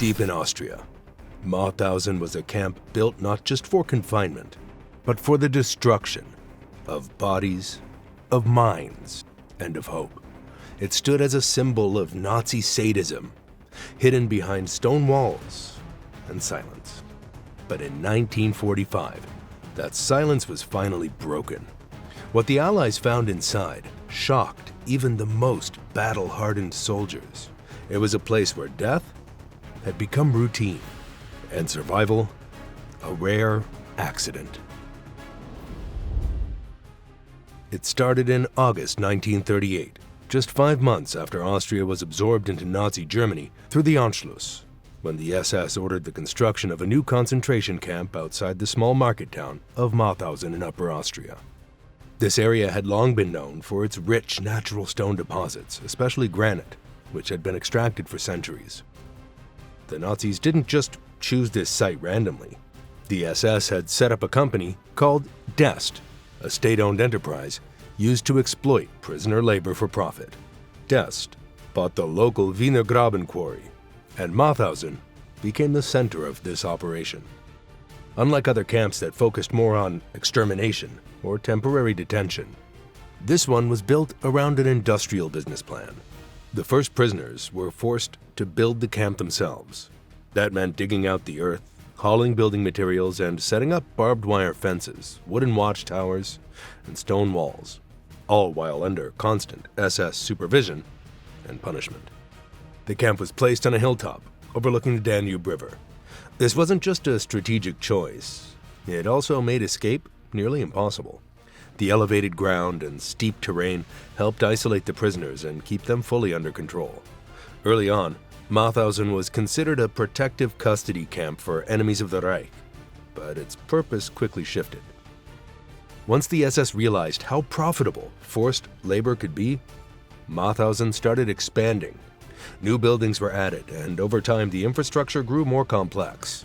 Deep in Austria, Mauthausen was a camp built not just for confinement, but for the destruction of bodies, of minds, and of hope. It stood as a symbol of Nazi sadism, hidden behind stone walls and silence. But in 1945, that silence was finally broken. What the Allies found inside shocked even the most battle-hardened soldiers. It was a place where death had become routine, and survival a rare accident. It started in August 1938, just 5 months after Austria was absorbed into Nazi Germany through the Anschluss, when the SS ordered the construction of a new concentration camp outside the small market town of Mauthausen in Upper Austria. This area had long been known for its rich natural stone deposits, especially granite, which had been extracted for centuries. The Nazis didn't just choose this site randomly. The SS had set up a company called Dest, a state-owned enterprise used to exploit prisoner labor for profit. Dest bought the local Wiener Graben quarry, and Mauthausen became the center of this operation. Unlike other camps that focused more on extermination or temporary detention, this one was built around an industrial business plan. The first prisoners were forced to build the camp themselves. That meant digging out the earth, hauling building materials, and setting up barbed wire fences, wooden watchtowers, and stone walls, all while under constant SS supervision and punishment. The camp was placed on a hilltop overlooking the Danube River. This wasn't just a strategic choice, it also made escape nearly impossible. The elevated ground and steep terrain helped isolate the prisoners and keep them fully under control. Early on, Mauthausen was considered a protective custody camp for enemies of the Reich, but its purpose quickly shifted. Once the SS realized how profitable forced labor could be, Mauthausen started expanding. New buildings were added, and over time the infrastructure grew more complex.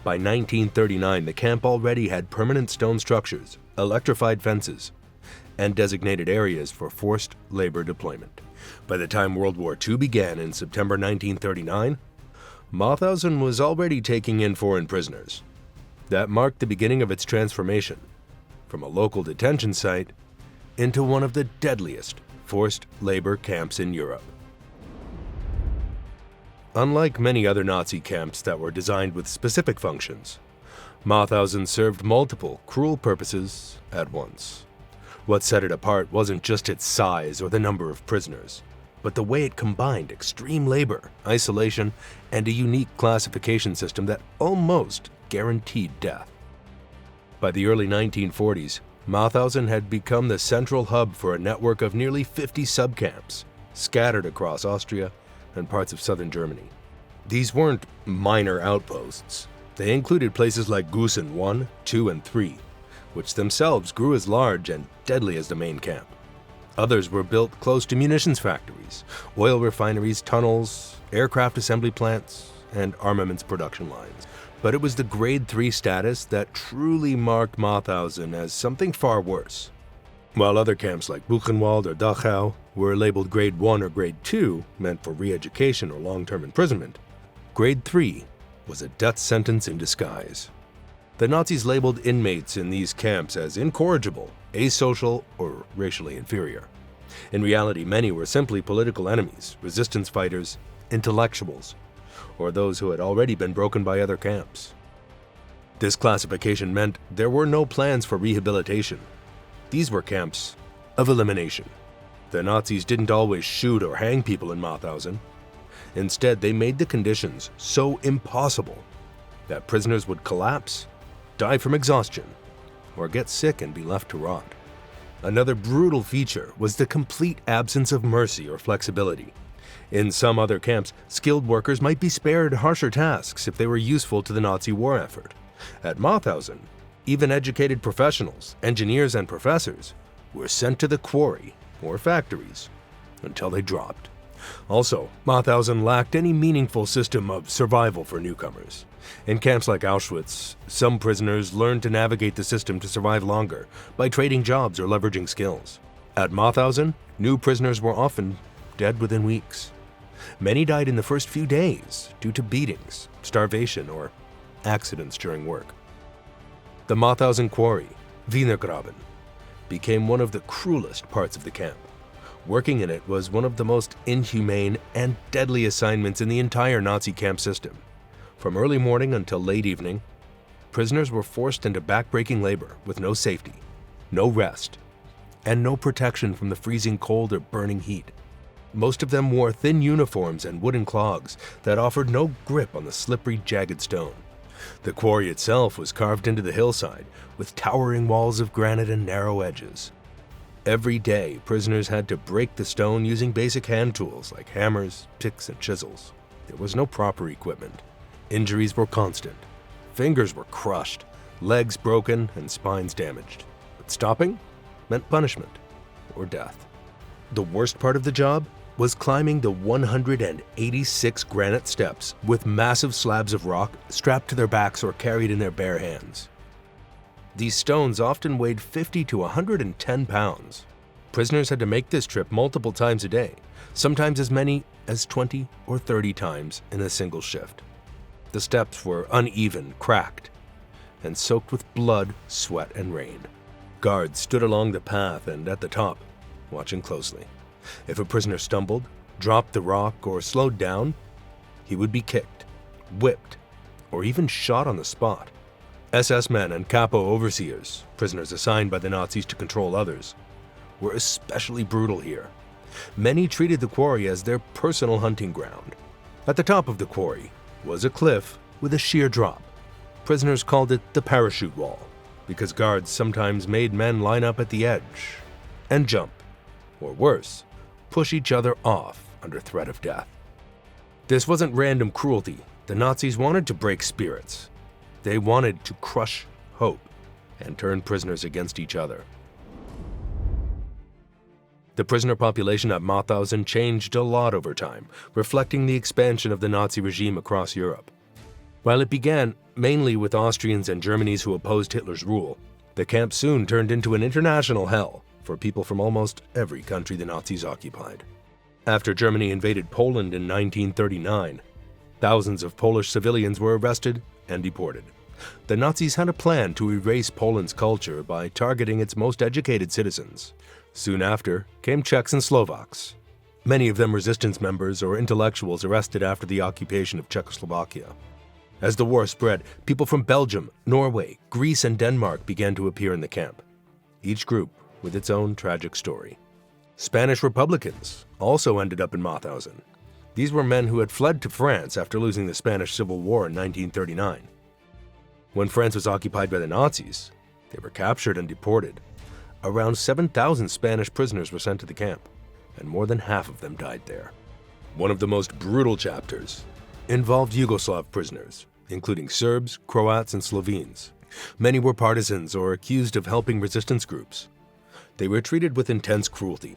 By 1939, the camp already had permanent stone structures, electrified fences, and designated areas for forced labor deployment. By the time World War II began in September 1939, Mauthausen was already taking in foreign prisoners. That marked the beginning of its transformation, from a local detention site into one of the deadliest forced labor camps in Europe. Unlike many other Nazi camps that were designed with specific functions, Mauthausen served multiple cruel purposes at once. What set it apart wasn't just its size or the number of prisoners, but the way it combined extreme labor, isolation, and a unique classification system that almost guaranteed death. By the early 1940s, Mauthausen had become the central hub for a network of nearly 50 subcamps, scattered across Austria and parts of southern Germany. These weren't minor outposts. They included places like Gusen 1, 2, and 3, which themselves grew as large and deadly as the main camp. Others were built close to munitions factories, oil refineries, tunnels, aircraft assembly plants, and armaments production lines. But it was the Grade 3 status that truly marked Mauthausen as something far worse. While other camps like Buchenwald or Dachau were labeled Grade 1 or Grade 2, meant for re-education or long-term imprisonment, Grade 3 was a death sentence in disguise. The Nazis labeled inmates in these camps as incorrigible, asocial, or racially inferior. In reality, many were simply political enemies, resistance fighters, intellectuals, or those who had already been broken by other camps. This classification meant there were no plans for rehabilitation. These were camps of elimination. The Nazis didn't always shoot or hang people in Mauthausen. Instead, they made the conditions so impossible that prisoners would collapse, die from exhaustion, or get sick and be left to rot. Another brutal feature was the complete absence of mercy or flexibility. In some other camps, skilled workers might be spared harsher tasks if they were useful to the Nazi war effort. At Mauthausen, even educated professionals, engineers, and professors were sent to the quarry or factories until they dropped. Also, Mauthausen lacked any meaningful system of survival for newcomers. In camps like Auschwitz, some prisoners learned to navigate the system to survive longer by trading jobs or leveraging skills. At Mauthausen, new prisoners were often dead within weeks. Many died in the first few days due to beatings, starvation, or accidents during work. The Mauthausen quarry, Wienergraben, became one of the cruelest parts of the camp. Working in it was one of the most inhumane and deadly assignments in the entire Nazi camp system. From early morning until late evening, prisoners were forced into back-breaking labor with no safety, no rest, and no protection from the freezing cold or burning heat. Most of them wore thin uniforms and wooden clogs that offered no grip on the slippery, jagged stone. The quarry itself was carved into the hillside with towering walls of granite and narrow edges. Every day, prisoners had to break the stone using basic hand tools like hammers, picks, and chisels. There was no proper equipment. Injuries were constant. Fingers were crushed, legs broken, and spines damaged. But stopping meant punishment or death. The worst part of the job was climbing the 186 granite steps with massive slabs of rock strapped to their backs or carried in their bare hands. These stones often weighed 50 to 110 pounds. Prisoners had to make this trip multiple times a day, sometimes as many as 20 or 30 times in a single shift. The steps were uneven, cracked, and soaked with blood, sweat, and rain. Guards stood along the path and at the top, watching closely. If a prisoner stumbled, dropped the rock, or slowed down, he would be kicked, whipped, or even shot on the spot. SS men and capo overseers, prisoners assigned by the Nazis to control others, were especially brutal here. Many treated the quarry as their personal hunting ground. At the top of the quarry was a cliff with a sheer drop. Prisoners called it the parachute wall, because guards sometimes made men line up at the edge and jump, or worse, push each other off under threat of death. This wasn't random cruelty. The Nazis wanted to break spirits. They wanted to crush hope and turn prisoners against each other. The prisoner population at Mauthausen changed a lot over time, reflecting the expansion of the Nazi regime across Europe. While it began mainly with Austrians and Germans who opposed Hitler's rule, the camp soon turned into an international hell for people from almost every country the Nazis occupied. After Germany invaded Poland in 1939, thousands of Polish civilians were arrested and deported. The Nazis had a plan to erase Poland's culture by targeting its most educated citizens. Soon after came Czechs and Slovaks, many of them resistance members or intellectuals arrested after the occupation of Czechoslovakia. As the war spread, people from Belgium, Norway, Greece, and Denmark began to appear in the camp, each group with its own tragic story. Spanish Republicans also ended up in Mauthausen. These were men who had fled to France after losing the Spanish Civil War in 1939. When France was occupied by the Nazis, they were captured and deported. Around 7,000 Spanish prisoners were sent to the camp, and more than half of them died there. One of the most brutal chapters involved Yugoslav prisoners, including Serbs, Croats, and Slovenes. Many were partisans or accused of helping resistance groups. They were treated with intense cruelty,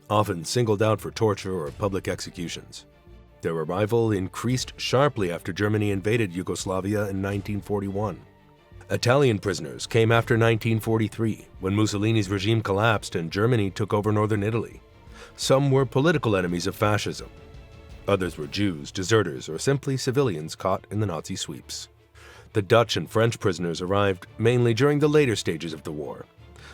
often singled out for torture or public executions. Their arrival increased sharply after Germany invaded Yugoslavia in 1941. Italian prisoners came after 1943, when Mussolini's regime collapsed and Germany took over northern Italy. Some were political enemies of fascism. Others were Jews, deserters, or simply civilians caught in the Nazi sweeps. The Dutch and French prisoners arrived mainly during the later stages of the war,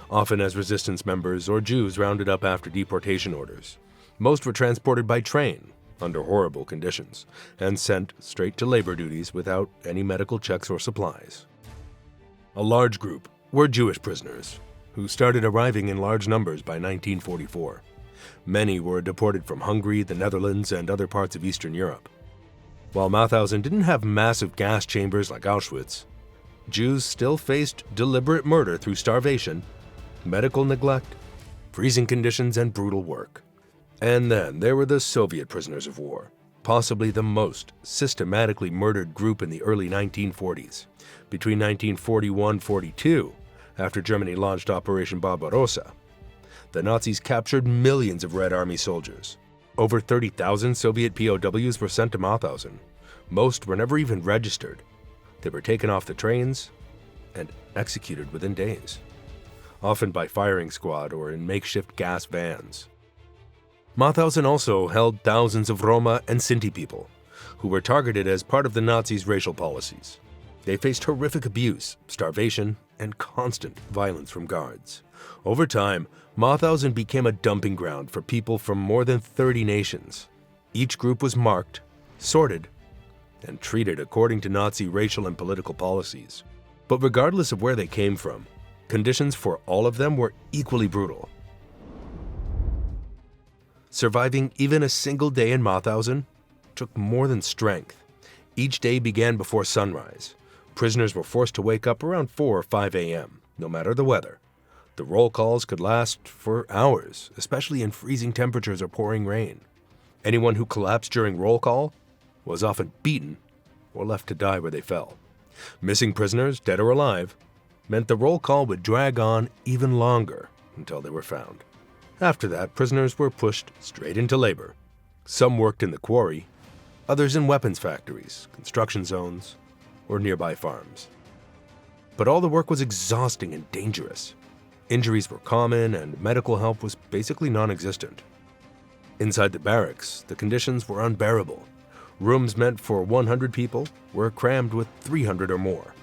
often as resistance members or Jews rounded up after deportation orders. Most were transported by train, under horrible conditions, and sent straight to labor duties without any medical checks or supplies. A large group were Jewish prisoners, who started arriving in large numbers by 1944. Many were deported from Hungary, the Netherlands, and other parts of Eastern Europe. While Mauthausen didn't have massive gas chambers like Auschwitz, Jews still faced deliberate murder through starvation, medical neglect, freezing conditions, and brutal work. And then there were the Soviet prisoners of war, possibly the most systematically murdered group in the early 1940s. Between 1941-42, after Germany launched Operation Barbarossa, the Nazis captured millions of Red Army soldiers. Over 30,000 Soviet POWs were sent to Mauthausen. Most were never even registered. They were taken off the trains and executed within days, often by firing squad or in makeshift gas vans. Mauthausen also held thousands of Roma and Sinti people, who were targeted as part of the Nazis' racial policies. They faced horrific abuse, starvation, and constant violence from guards. Over time, Mauthausen became a dumping ground for people from more than 30 nations. Each group was marked, sorted, and treated according to Nazi racial and political policies. But regardless of where they came from, conditions for all of them were equally brutal. Surviving even a single day in Mauthausen took more than strength. Each day began before sunrise. Prisoners were forced to wake up around 4 or 5 a.m., no matter the weather. The roll calls could last for hours, especially in freezing temperatures or pouring rain. Anyone who collapsed during roll call was often beaten or left to die where they fell. Missing prisoners, dead or alive, meant the roll call would drag on even longer until they were found. After that, prisoners were pushed straight into labor. Some worked in the quarry, others in weapons factories, construction zones, or nearby farms. But all the work was exhausting and dangerous. Injuries were common, and medical help was basically non-existent. Inside the barracks, the conditions were unbearable. Rooms meant for 100 people were crammed with 300 or more.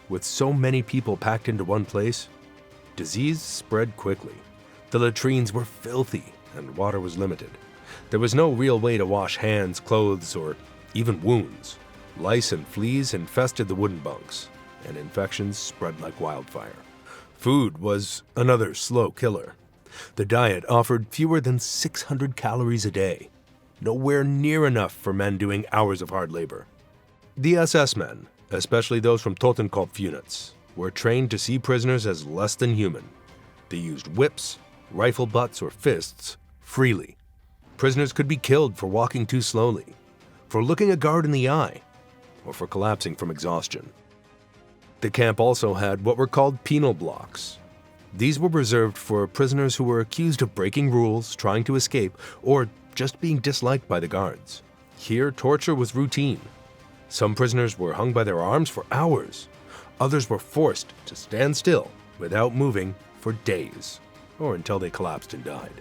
With so many people packed into one place, disease spread quickly. The latrines were filthy, and water was limited. There was no real way to wash hands, clothes, or even wounds. Lice and fleas infested the wooden bunks, and infections spread like wildfire. Food was another slow killer. The diet offered fewer than 600 calories a day, nowhere near enough for men doing hours of hard labor. The SS men, especially those from Totenkopf units, were trained to see prisoners as less than human. They used whips, rifle butts, or fists freely. Prisoners could be killed for walking too slowly, for looking a guard in the eye, or for collapsing from exhaustion. The camp also had what were called penal blocks. These were reserved for prisoners who were accused of breaking rules, trying to escape, or just being disliked by the guards. Here, torture was routine. Some prisoners were hung by their arms for hours. Others were forced to stand still without moving for days, or until they collapsed and died.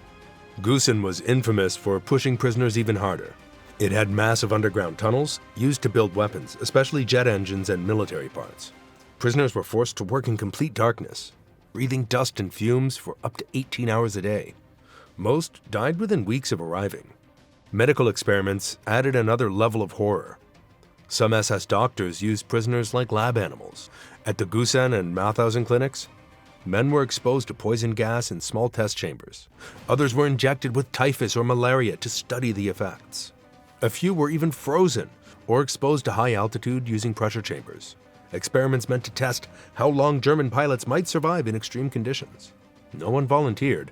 Gusen was infamous for pushing prisoners even harder. It had massive underground tunnels used to build weapons, especially jet engines and military parts. Prisoners were forced to work in complete darkness, breathing dust and fumes for up to 18 hours a day. Most died within weeks of arriving. Medical experiments added another level of horror. Some SS doctors used prisoners like lab animals. At the Gusen and Mauthausen clinics, men were exposed to poison gas in small test chambers. Others were injected with typhus or malaria to study the effects. A few were even frozen or exposed to high altitude using pressure chambers. Experiments meant to test how long German pilots might survive in extreme conditions. No one volunteered,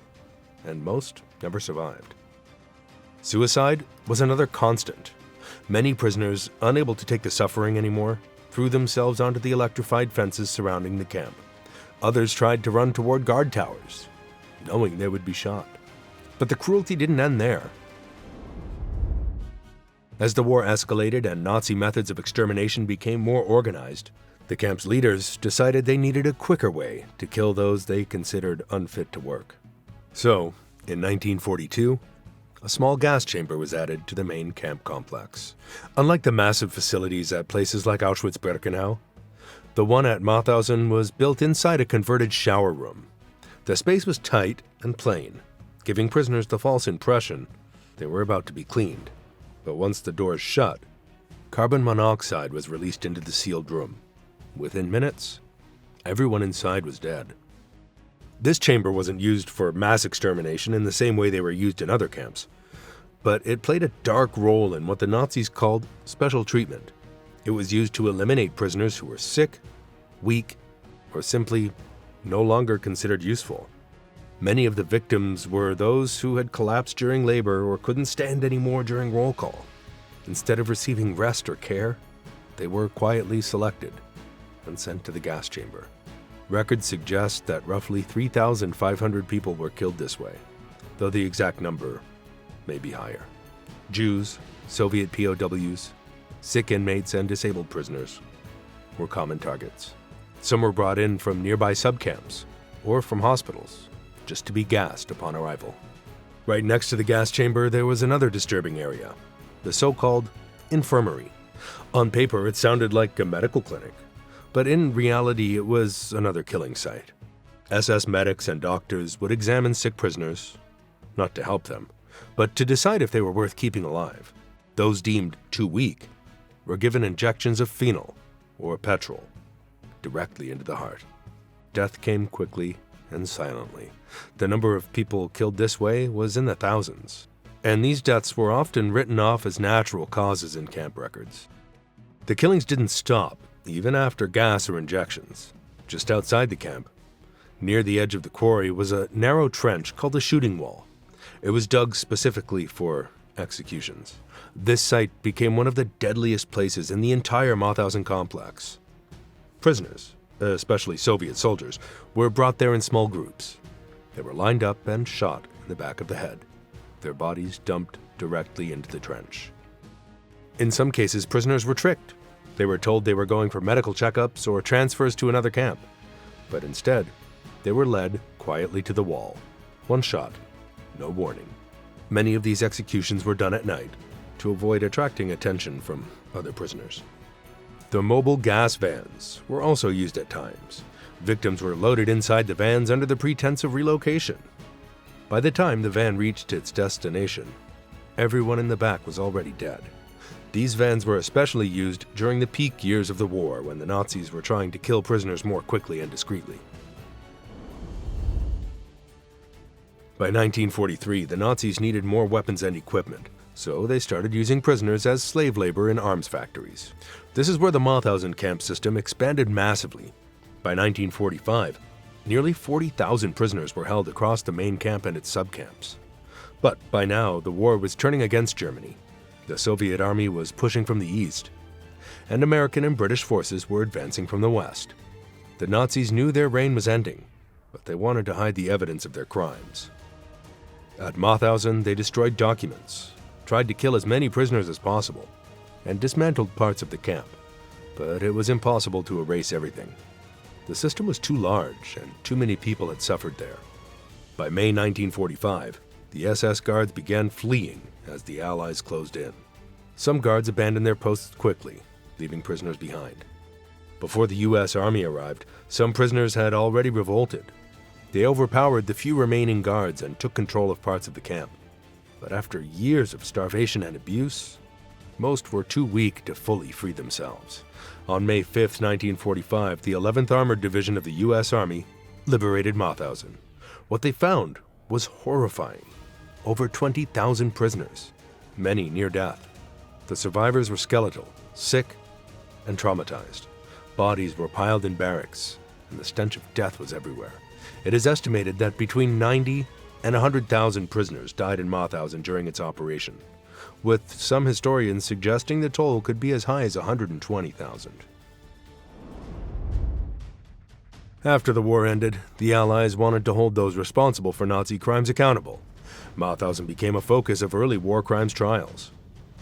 and most never survived. Suicide was another constant. Many prisoners, unable to take the suffering anymore, threw themselves onto the electrified fences surrounding the camp. Others tried to run toward guard towers, knowing they would be shot. But the cruelty didn't end there. As the war escalated and Nazi methods of extermination became more organized, the camp's leaders decided they needed a quicker way to kill those they considered unfit to work. So, in 1942, a small gas chamber was added to the main camp complex. Unlike the massive facilities at places like Auschwitz-Birkenau, the one at Mauthausen was built inside a converted shower room. The space was tight and plain, giving prisoners the false impression they were about to be cleaned. But once the doors shut, carbon monoxide was released into the sealed room. Within minutes, everyone inside was dead. This chamber wasn't used for mass extermination in the same way they were used in other camps, but it played a dark role in what the Nazis called special treatment. It was used to eliminate prisoners who were sick, weak, or simply no longer considered useful. Many of the victims were those who had collapsed during labor or couldn't stand anymore during roll call. Instead of receiving rest or care, they were quietly selected and sent to the gas chamber. Records suggest that roughly 3,500 people were killed this way, though the exact number may be higher. Jews, Soviet POWs, sick inmates, and disabled prisoners were common targets. Some were brought in from nearby subcamps or from hospitals just to be gassed upon arrival. Right next to the gas chamber, there was another disturbing area, the so-called infirmary. On paper, it sounded like a medical clinic, but in reality, it was another killing site. SS medics and doctors would examine sick prisoners, not to help them, but to decide if they were worth keeping alive. Those deemed too weak were given injections of phenol or petrol directly into the heart. Death came quickly and silently. The number of people killed this way was in the thousands, and these deaths were often written off as natural causes in camp records. The killings didn't stop, even after gas or injections. Just outside the camp, near the edge of the quarry, was a narrow trench called the shooting wall. It was dug specifically for executions. This site became one of the deadliest places in the entire Mauthausen complex. Prisoners, especially Soviet soldiers, were brought there in small groups. They were lined up and shot in the back of the head, their bodies dumped directly into the trench. In some cases, prisoners were tricked. They were told they were going for medical checkups or transfers to another camp, but instead, they were led quietly to the wall. One shot, no warning. Many of these executions were done at night to avoid attracting attention from other prisoners. The mobile gas vans were also used at times. Victims were loaded inside the vans under the pretense of relocation. By the time the van reached its destination, everyone in the back was already dead. These vans were especially used during the peak years of the war when the Nazis were trying to kill prisoners more quickly and discreetly. By 1943, the Nazis needed more weapons and equipment, so they started using prisoners as slave labor in arms factories. This is where the Mauthausen camp system expanded massively. By 1945, nearly 40,000 prisoners were held across the main camp and its subcamps. But by now, the war was turning against Germany. The Soviet army was pushing from the east, and American and British forces were advancing from the west. The Nazis knew their reign was ending, but they wanted to hide the evidence of their crimes. At Mauthausen, they destroyed documents, tried to kill as many prisoners as possible, and dismantled parts of the camp, but it was impossible to erase everything. The system was too large, and too many people had suffered there. By May 1945, the SS guards began fleeing as the Allies closed in. Some guards abandoned their posts quickly, leaving prisoners behind. Before the US Army arrived, some prisoners had already revolted. They overpowered the few remaining guards and took control of parts of the camp. But after years of starvation and abuse, most were too weak to fully free themselves. On May 5, 1945, the 11th Armored Division of the US Army liberated Mauthausen. What they found was horrifying. Over 20,000 prisoners, many near death. The survivors were skeletal, sick, and traumatized. Bodies were piled in barracks, and the stench of death was everywhere. It is estimated that between 90 and 100,000 prisoners died in Mauthausen during its operation, with some historians suggesting the toll could be as high as 120,000. After the war ended, the Allies wanted to hold those responsible for Nazi crimes accountable. Mauthausen became a focus of early war crimes trials.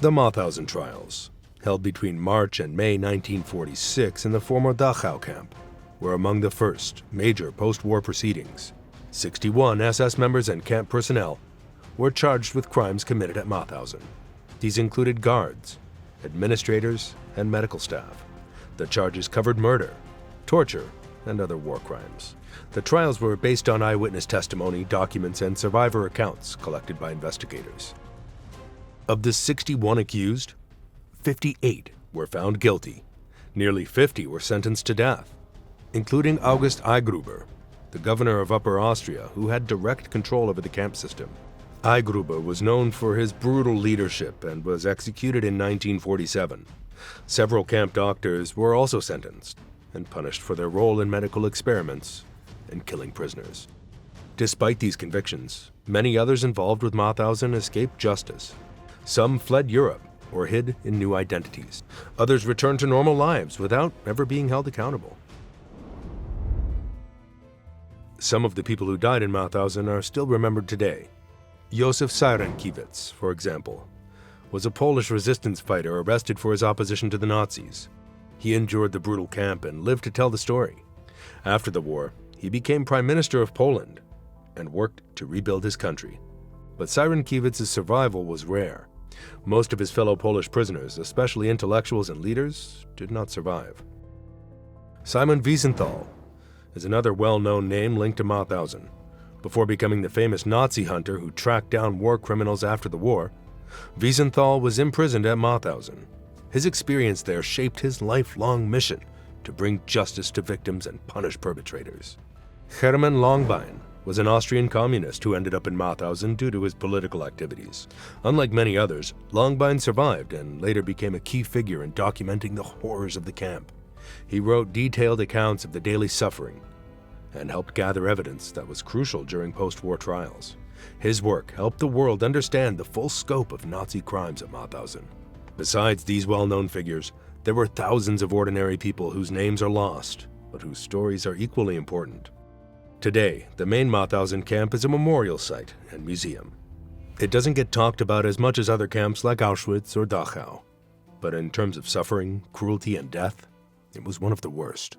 The Mauthausen trials, held between March and May 1946 in the former Dachau camp, were among the first major post-war proceedings. 61 SS members and camp personnel were charged with crimes committed at Mauthausen. These included guards, administrators, and medical staff. The charges covered murder, torture, and other war crimes. The trials were based on eyewitness testimony, documents, and survivor accounts collected by investigators. Of the 61 accused, 58 were found guilty. Nearly 50 were sentenced to death, including August Eigruber, the governor of Upper Austria, who had direct control over the camp system. Eigruber was known for his brutal leadership and was executed in 1947. Several camp doctors were also sentenced and punished for their role in medical experiments and killing prisoners. Despite these convictions, many others involved with Mauthausen escaped justice. Some fled Europe or hid in new identities. Others returned to normal lives without ever being held accountable. Some of the people who died in Mauthausen are still remembered today. Józef Cyrankiewicz, for example, was a Polish resistance fighter arrested for his opposition to the Nazis. He endured the brutal camp and lived to tell the story. After the war, he became Prime Minister of Poland and worked to rebuild his country. But Sierenkiewicz's survival was rare. Most of his fellow Polish prisoners, especially intellectuals and leaders, did not survive. Simon Wiesenthal is another well-known name linked to Mauthausen. Before becoming the famous Nazi hunter who tracked down war criminals after the war, Wiesenthal was imprisoned at Mauthausen. His experience there shaped his lifelong mission to bring justice to victims and punish perpetrators. Hermann Langbein was an Austrian communist who ended up in Mauthausen due to his political activities. Unlike many others, Langbein survived and later became a key figure in documenting the horrors of the camp. He wrote detailed accounts of the daily suffering and helped gather evidence that was crucial during post-war trials. His work helped the world understand the full scope of Nazi crimes at Mauthausen. Besides these well-known figures, there were thousands of ordinary people whose names are lost, but whose stories are equally important. Today, the main Mauthausen camp is a memorial site and museum. It doesn't get talked about as much as other camps like Auschwitz or Dachau, but in terms of suffering, cruelty, and death, it was one of the worst.